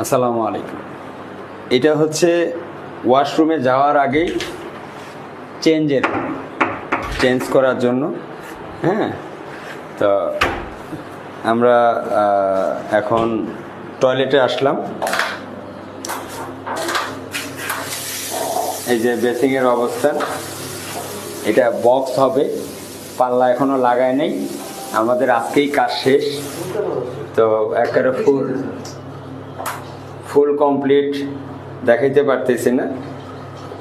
আসসালামু আলাইকুম। এটা হচ্ছে ওয়াশরুমে যাওয়ার আগেই চেঞ্জ করার জন্য। হ্যাঁ, তো আমরা এখন টয়লেটে আসলাম। এই যে বেসিংয়ের অবস্থান, এটা বক্স হবে, পাল্লা এখনও লাগায় নেই, আমাদের আজকেই কাজ শেষ। তো একেবারে ফুল কমপ্লিট দেখাইতে পারতেছি না।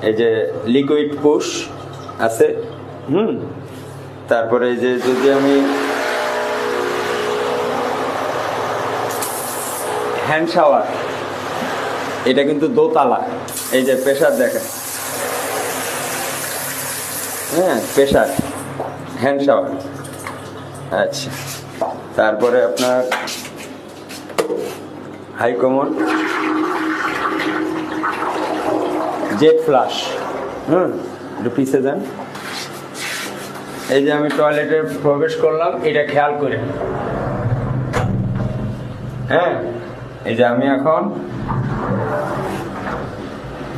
এই যে লিকুইড পুশ আছে, তারপরে এই যে যদি আমি হ্যান্ড শাওয়ার, এটা কিন্তু দোতলা। এই যে প্রেশার দেখেন, হ্যাঁ প্রেশার হ্যান্ড শাওয়ার। আচ্ছা, তারপরে আপনার হাই কমন, জেট ফ্লাশ। একটু পিছিয়ে যান। এই যে আমি টয়লেটে প্রবেশ করলাম, এটা খেয়াল করে। হ্যাঁ, এই যে আমি এখন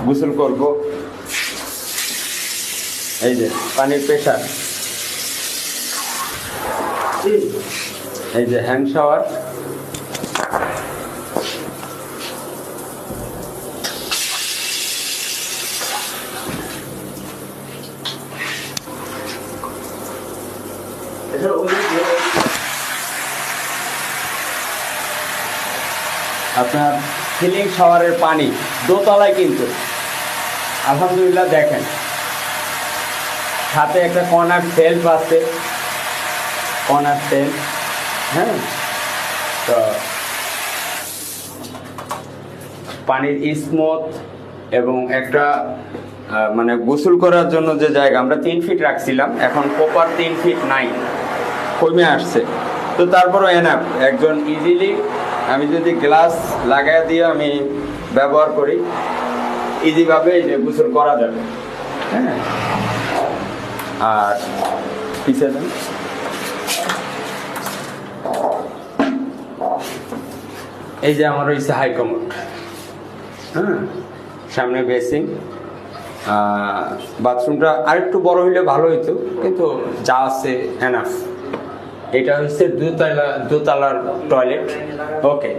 গোসল করব। এই যে পানির প্রেশার, এই যে হ্যান্ড শাওয়ার, আপনার ফিলিং শাওয়ারের পানি দোতলায় কিন্তু আলহামদুলিল্লাহ। দেখেন সাথে একটা কর্নার সেলফ আছে, কর্নার সেলফ। হ্যাঁ, তো পানির স্মুথ এবং একটা মানে গোসল করার জন্য যে জায়গা আমরা 3 ফিট রাখছিলাম, এখন প্রপার 3 ফিট নাই, কমে আসছে। তো তারপরও এনাফ, একজন ইজিলি, আমি যদি গ্লাস লাগাই দিয়ে আমি ব্যবহার করি, ইজিভাবে এই যে গোসল করা যাবে। হ্যাঁ, আর পিছিয়ে দেন। এই যে আমার হচ্ছে হাই কমোড। হ্যাঁ, সামনে বেসিং। বাথরুমটা আরেকটু বড় হইলে ভালো হইতো, কিন্তু যা আছে এনাফ। এটা হচ্ছে দোতলার টয়লেট। ওকে।